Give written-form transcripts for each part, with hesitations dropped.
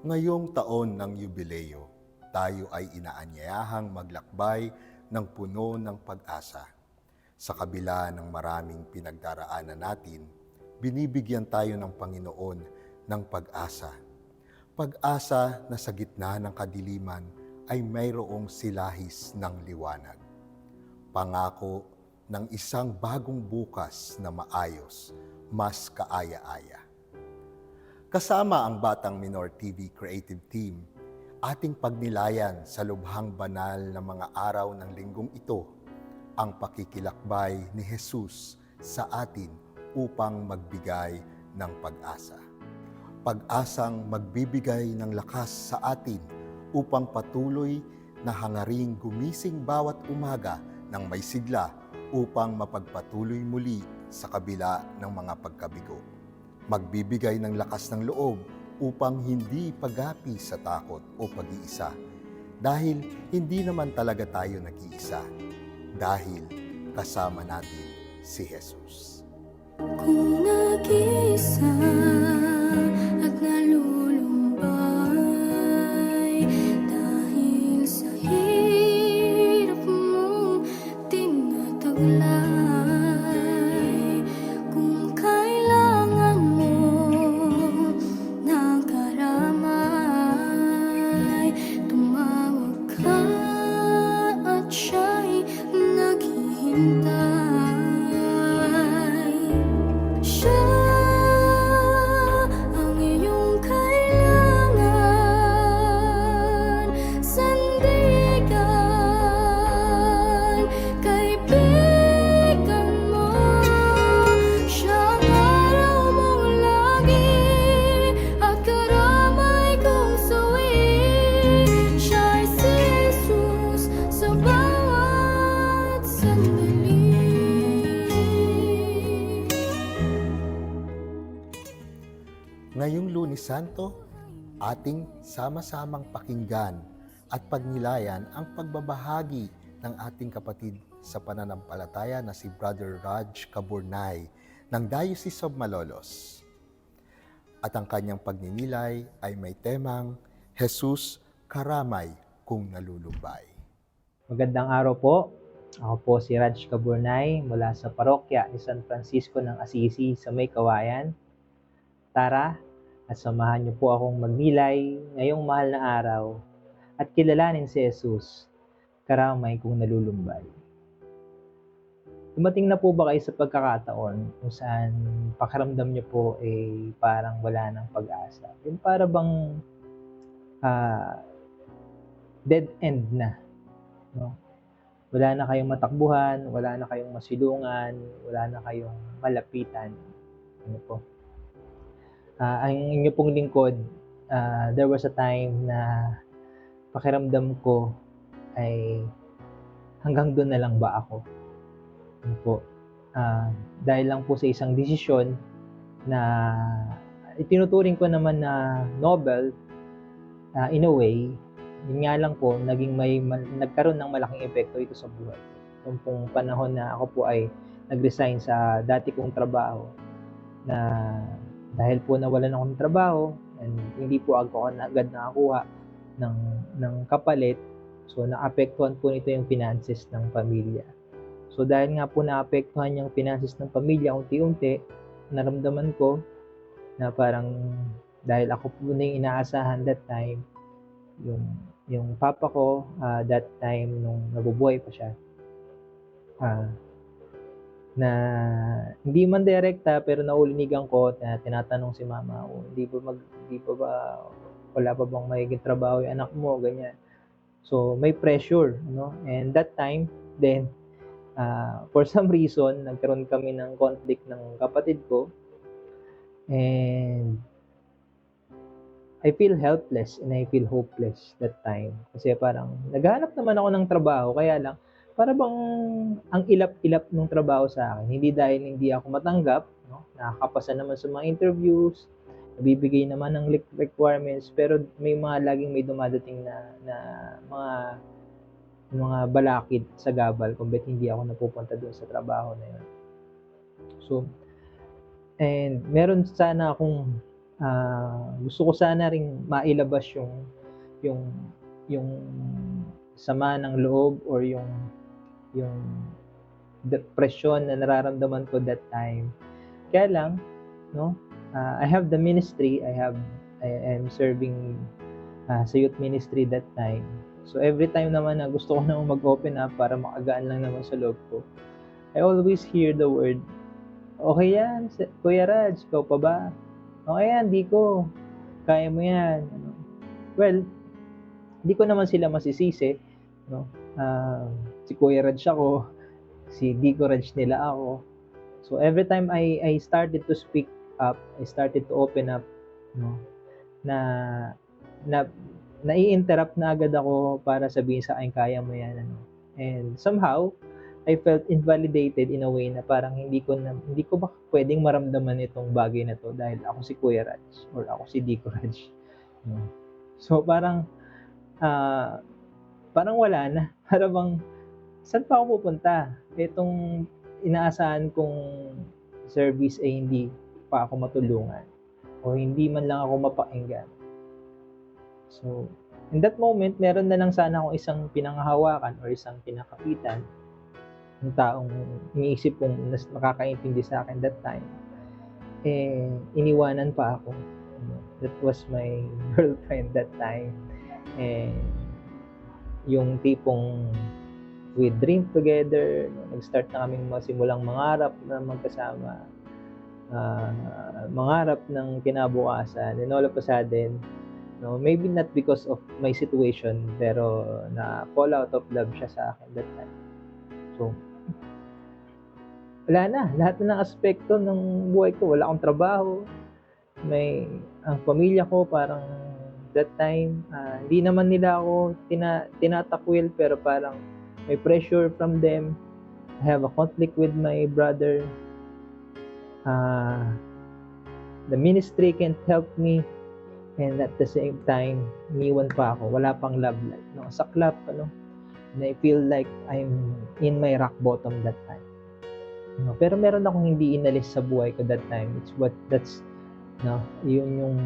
Ngayong taon ng yubileo, tayo ay inaanyayahang maglakbay ng puno ng pag-asa. Sa kabila ng maraming pinagdaraanan natin, binibigyan tayo ng Panginoon ng pag-asa. Pag-asa na sa gitna ng kadiliman ay mayroong silahis ng liwanag. Pangako ng isang bagong bukas na maayos, mas kaaya-aya. Kasama ang Batang Minor TV Creative Team, ating pagnilayan sa lubhang banal na mga araw ng linggong ito, ang pakikilakbay ni Jesus sa atin upang magbigay ng pag-asa. Pag-asang magbibigay ng lakas sa atin upang patuloy na hangaring gumising bawat umaga ng may sigla upang mapagpatuloy muli sa kabila ng mga pagkabigo. Magbibigay ng lakas ng loob upang hindi pagapi sa takot o pag-iisa. Dahil hindi naman talaga tayo nag-iisa. Dahil kasama natin si Jesus. Kung nag-iisa at nalulumbay dahil sa hirap mong tinataglay, kung kailangan mo ng karamay, tumawag ka at siya'y naghihintay. Siya ang iyong kailangan, sandigan, kaibigan mo. Siya ang araw mong lagi at karamay kong suwi. Siya'y si Jesus sa bawat sandali. Ngayong Lunes Santo, ating sama-samang pakinggan at pagnilayan ang pagbabahagi ng ating kapatid sa pananampalataya na si Brother Raj Kaburnay ng Diocese of Malolos. At ang kanyang pagninilay ay may temang Jesus Karamay kung nalulumbay. Magandang araw po. Ako po si Raj Kaburnay mula sa parokya ni San Francisco ng Assisi sa May Kawayan. Tara at samahan niyo po akong magnilay ngayong mahal na araw at kilalanin si Jesus, karamay kung nalulumbay. Dumating na po ba kayo sa pagkakataon kung saan pakiramdam niyo po parang wala ng pag-asa? Yung para bang dead end na, no? Wala na kayong matakbuhan, wala na kayong masilungan, wala na kayong malapitan. Ano po? Ang inyo pong lingkod, there was a time na pakiramdam ko ay hanggang doon na lang ba ako? Ano po? Dahil lang po sa isang desisyon na itinuturing ko naman na noble, in a way, yun nga lang po, nagkaroon ng malaking epekto ito sa buhay. Noong pong panahon na ako po ay nag-resign sa dati kong trabaho, na dahil po nawalan ako ng trabaho and hindi po ako agad nakakuha ng kapalit, so naapektuhan po nito yung finances ng pamilya. So dahil nga po naapektuhan yung finances ng pamilya unti-unti, naramdaman ko na parang dahil ako po na yung inaasahan that time, yung papa ko that time nung nabubuhay pa siya, na hindi man direkta pero naulinigan ko na tinatanong si mama, wala pa bang magiging trabaho yung anak mo, ganyan. So may pressure, no? And that time then for some reason nagkaroon kami ng conflict ng kapatid ko, and I feel helpless and I feel hopeless that time. Kasi parang naghahanap naman ako ng trabaho, kaya lang para bang ang ilap-ilap ng trabaho sa akin. Hindi dahil hindi ako matanggap, no? Nakakapasa naman sa mga interviews, nabibigay naman ng requirements, pero may laging may dumadating na mga balakid sa gabal kung ba't hindi ako napupunta doon sa trabaho na yun. So, and meron sana akong Gusto ko sana ring mailabas yung yung sama ng loob or yung depression na nararamdaman ko that time. Kaya lang, no, I have the ministry, I am serving sa youth ministry that time. So every time naman na gusto ko naman mag-open up para makagaan lang naman sa loob ko, I always hear the word, okay yan, Kuya Raj, ikaw pa ba? Okay yan, di ko. Kaya mo yan. Ano. Well, di ko naman sila masisisi. No? Si Kuya Raj ako, si Dico Raj nila ako. So every time I started to speak up, I started to open up, no, na nai-interrupt na agad ako para sabihin sa akin, kaya mo yan. Ano. And somehow, I felt invalidated in a way na parang hindi ko ba pwedeng maramdaman itong bagay na to dahil ako si Kuya Raj or ako si Dico Raj. No. So parang wala na. Para bang, saan pa ako pupunta? Itong inaasahan kong service ay hindi pa ako matulungan o hindi man lang ako mapakinggan. So, in that moment, meron na lang sana akong isang pinanghahawakan or isang pinakapitan ng taong iniisip kong nakakaintindi sa akin that time. Iniwanan pa ako. That was my girlfriend that time. Yung tipong we dream together, nag-start na kaming masimulang mangarap na magkasama, mangarap ng kinabukasan, and all of a sudden, no, maybe not because of my situation, pero na fall out of love siya sa akin that time. So, wala na, lahat na ng aspekto ng buhay ko, wala akong trabaho, ang pamilya ko parang that time, hindi naman nila ako tinatakwil, pero parang may pressure from them. I have a conflict with my brother. The ministry can't help me, and at the same time, iniwan pa ako. Wala pang love life. No? Saklap, ano? And I feel like I'm in my rock bottom that time. No? Pero meron akong hindi inalis sa buhay ko that time. Yun yung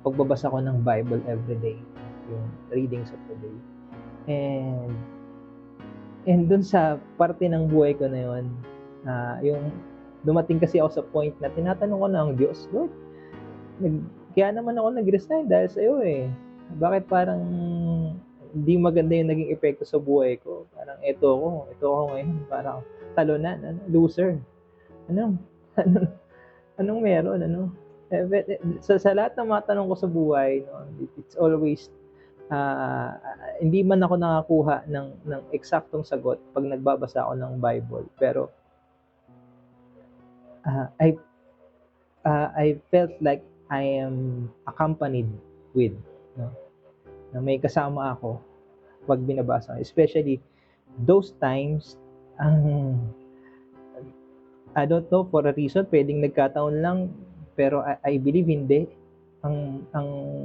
pagbabasa ko ng Bible every day. Yung readings of the day. And dun sa parte ng buhay ko na yun, yung dumating kasi ako sa point na tinatanong ko na ang Diyos, Lord, kaya naman ako nag-resign dahil sa iyo eh. Bakit parang hindi maganda yung naging epekto sa buhay ko? Parang ito ako ngayon, parang talunan, loser. Anong meron, ano? Sa lahat ng mga tanong ko sa buhay, no, it's always hindi man ako nakakuha ng eksaktong sagot pag nagbabasa ako ng Bible, pero I felt like I am accompanied with, no, na may kasama ako pag binabasa, especially those times. I don't know, for a reason, pwedeng nagkataon lang, pero I believe hindi. Ang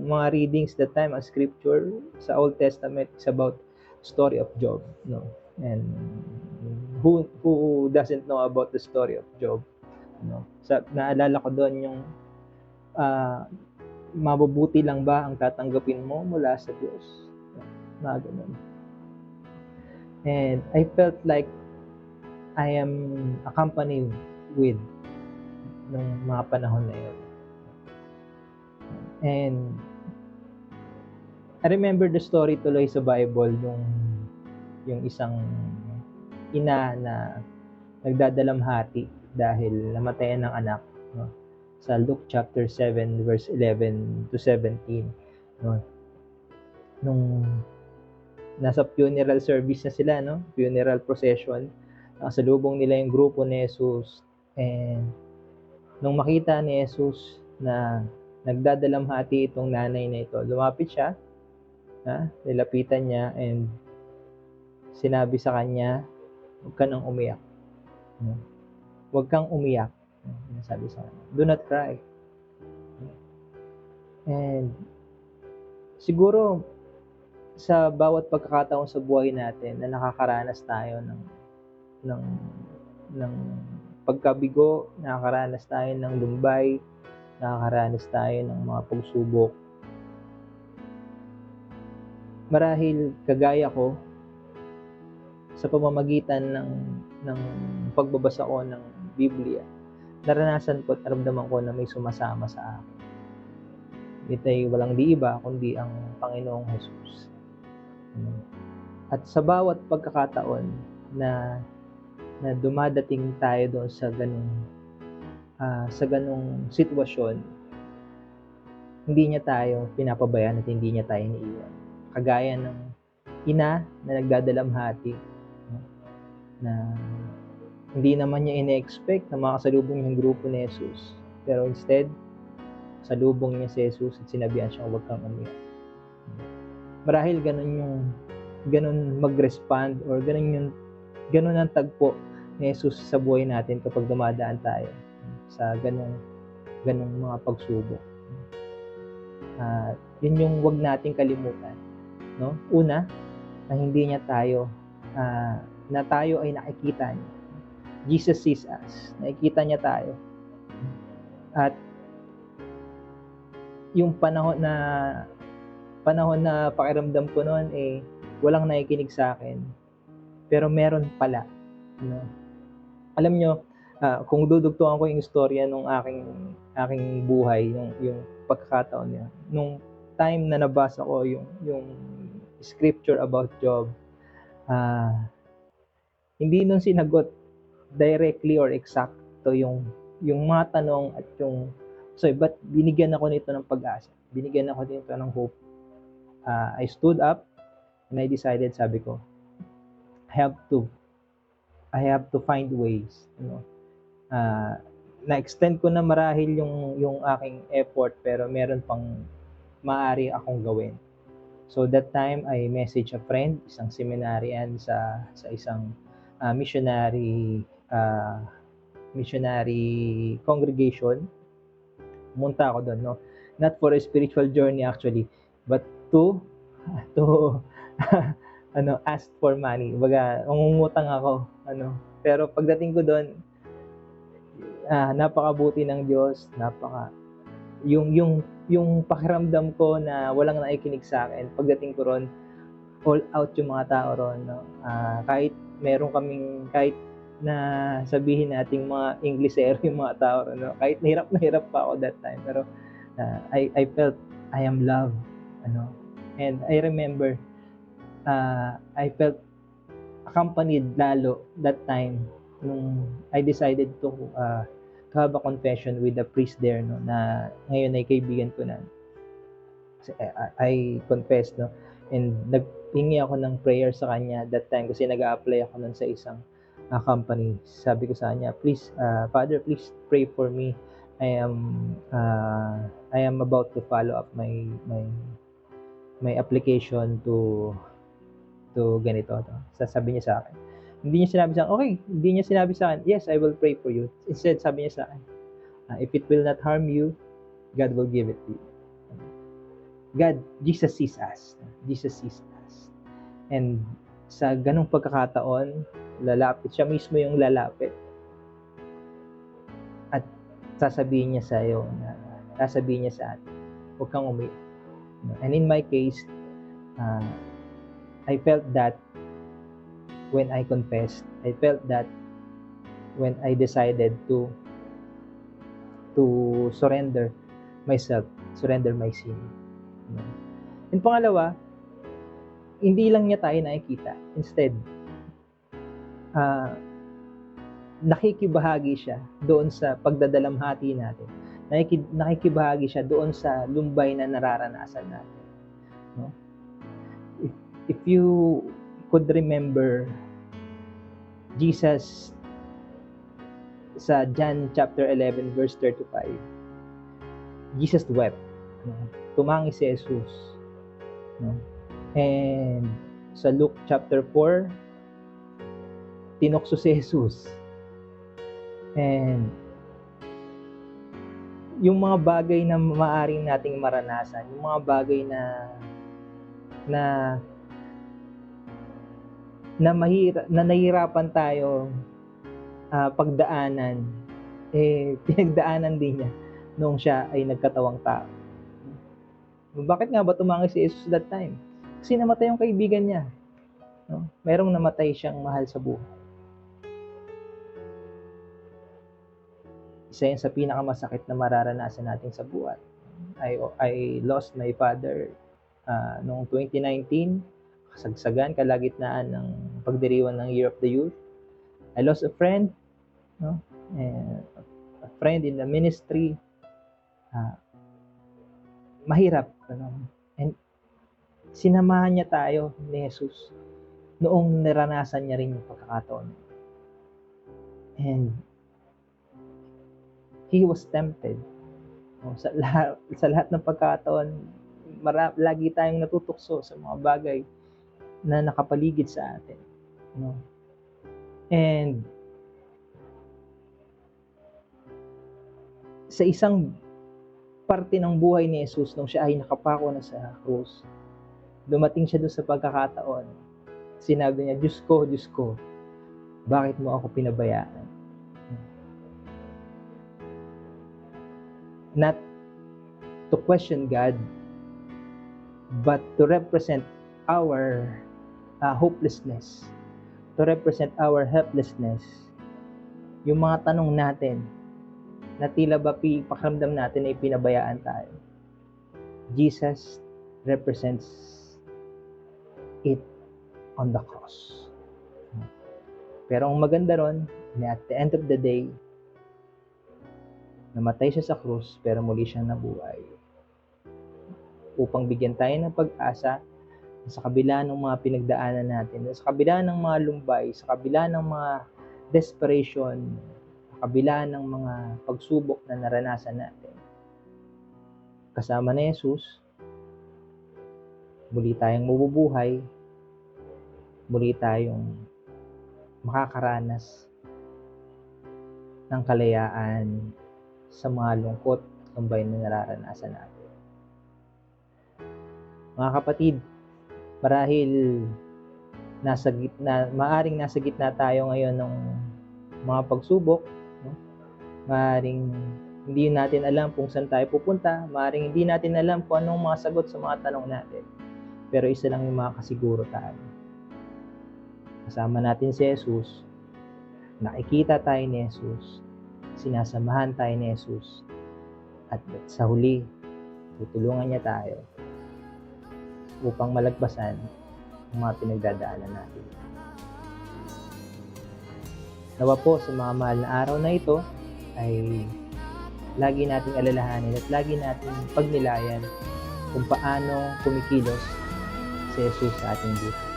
mga readings that time, ang scripture sa Old Testament is about story of Job, no? And who doesn't know about the story of Job, no? Naalala ko doon yung mabubuti lang ba ang tatanggapin mo mula sa Diyos? Na ganun. And I felt like I am accompanied with nung mga panahon na yun. And I remember the story tuloy sa Bible, yung isang ina na nagdadalamhati dahil namatayan ng anak, no? Sa Luke chapter 7 verse 11 to 17, no? Nung nasa funeral service na sila, no? Funeral procession, nakasalubong nila yung grupo ni Jesus, and nung makita ni Jesus na nagdadalamhati itong nanay na ito, lumapit siya, nilapitan niya, and sinabi sa kanya, huwag ka nang umiyak. Huwag kang umiyak. Sabi sa kanya, do not cry. And siguro sa bawat pagkakataon sa buhay natin na nakakaranas tayo ng pagkabigo, nakakaranas tayo ng lumbay, nakakaranas tayo ng mga pagsubok. Marahil kagaya ko, sa pamamagitan ng pagbabasa ko ng Biblia, naranasan ko at naramdaman ko na may sumasama sa akin. Ito ay walang di iba kundi ang Panginoong Jesus. At sa bawat pagkakataon na dumadating tayo doon sa ganung sitwasyon, hindi niya tayo pinapabayaan at hindi niya tayo iniiwan. Kagaya ng ina na nagdadalamhati, na hindi naman niya ine-expect na makasalubong yung grupo ni Jesus. Pero instead, salubong niya si Jesus at sinabihan siya, huwag kang umiyak. Marahil ganun mag-respond or ganun ang tagpo ni Jesus sa buhay natin kapag dumadaan tayo sa ganung mga pagsubok. Yun yung wag nating kalimutan, no? Una, na hindi niya tayo na tayo ay nakikita niya. Jesus sees us. Nakikita niya tayo. At yung panahon na pakiramdam ko noon walang nakikinig sa akin. Pero meron pala, no? Alam nyo, kung dudugtungan ko yung istorya nung aking buhay, yung pagkakataon niya. Nung time na nabasa ko yung scripture about Job, hindi nun sinagot directly or exacto yung mga tanong at but binigyan ako nito ng pag-asa. Binigyan ako nito ng hope. I stood up and I decided, sabi ko, I have to find ways, you know. Na-extend ko na marahil yung aking effort, pero meron pang maaari akong gawin. So that time, I messaged a friend, isang seminaryan sa isang missionary congregation. Pumunta ako doon, no? Not for a spiritual journey actually, but to ask for money. Baga, mangungutang ako, Pero pagdating ko doon, napakabuti ng Diyos, yung pakiramdam ko na walang nakikinig sa akin, pagdating ko ron, all out yung mga tao ron, no? Kahit kahit na sabihin nating mga Inglesero yung mga tao ron, no? Kahit na hirap pa ako that time, pero I felt I am loved, and I remember I felt accompanied lalo that time nung I decided to have a confession with the priest there, no, na ngayon ay kaibigan ko na. I confessed, no, and naghingi ako ng prayer sa kanya that time kasi nag-a-apply ako nun sa isang company. Sabi ko sa kanya, please, Father, please pray for me. I am about to follow up my application to ganito. Sasabi niya sa akin. Hindi niya sinabi sa akin, okay, hindi niya sinabi sa akin, yes, I will pray for you. Instead, sabi niya sa akin, if it will not harm you, God will give it to you. Jesus sees us. Jesus sees us. And sa ganong pagkakataon, lalapit siya mismo yung lalapit. At sasabihin niya sa iyo, sasabihin niya sa atin, huwag kang umiyak. And in my case, I felt that when I confessed. I felt that when I decided to surrender myself, surrender my sin. And pangalawa, hindi lang niya tayo nakikita. Instead, nakikibahagi siya doon sa pagdadalamhati natin. Nakikibahagi siya doon sa lumbay na nararanasan natin. No? If you could remember Jesus sa John chapter 11 verse 35, Jesus wept. Tumangi si Jesus. And sa Luke chapter 4, tinukso si Jesus. And yung mga bagay na maaaring nating maranasan, yung mga bagay na nahihirapan tayo pagdaanan, pinagdaanan din niya noong siya ay nagkatawang tao. Bakit nga ba tumanggi si Jesus that time? Kasi namatay yung kaibigan niya. No? Merong namatay siyang mahal sa buhay. Isa yun sa pinakamasakit na mararanasan natin sa buhay. I lost my father noong 2019, kasagsagan, kalagitnaan ng pagdiriwang ng Year of the Youth. I lost a friend, no? And a friend in the ministry. Mahirap. And sinamahan niya tayo ni Jesus noong naranasan niya rin yung pagkakataon. And he was tempted. Sa lahat ng pagkakataon, lagi tayong natutukso sa mga bagay na nakapaligid sa atin. And sa isang parte ng buhay ni Jesus nung siya ay nakapako na sa krus, dumating siya doon sa pagkakataon. Sinabi niya, Diyos ko, bakit mo ako pinabayaan? Not to question God, but to represent our hopelessness, to represent our helplessness. Yung mga tanong natin, na tila ba pakiramdam natin ay pinabayaan tayo. Jesus represents it on the cross. Pero ang maganda ron, at the end of the day, namatay siya sa krus, pero muli siyang nabuhay. Upang bigyan tayo ng pag-asa sa kabila ng mga pinagdaanan natin, sa kabila ng mga lumbay, sa kabila ng mga desperation, sa kabila ng mga pagsubok na naranasan natin. Kasama ni Jesus, muli tayong mabubuhay, muli tayong makakaranas ng kalayaan sa mga lungkot at lumbay na nararanasan natin. Mga kapatid, marahil maaring nasa gitna tayo ngayon ng mga pagsubok, no? Maaring hindi natin alam kung saan tayo pupunta, maaring hindi natin alam kung anong mga sagot sa mga tanong natin. Pero isa lang yung makakasiguro tayo. Kasama natin si Jesus, nakikita tayo ni Jesus, sinasamahan tayo ni Jesus, at sa huli, tutulungan niya tayo upang malagpasan ang mga pinagdadaanan natin. Nawa po sa mga mahal na araw na ito ay lagi nating alalahanin at lagi nating pagnilayan kung paano kumikilos si Jesus sa ating buhay.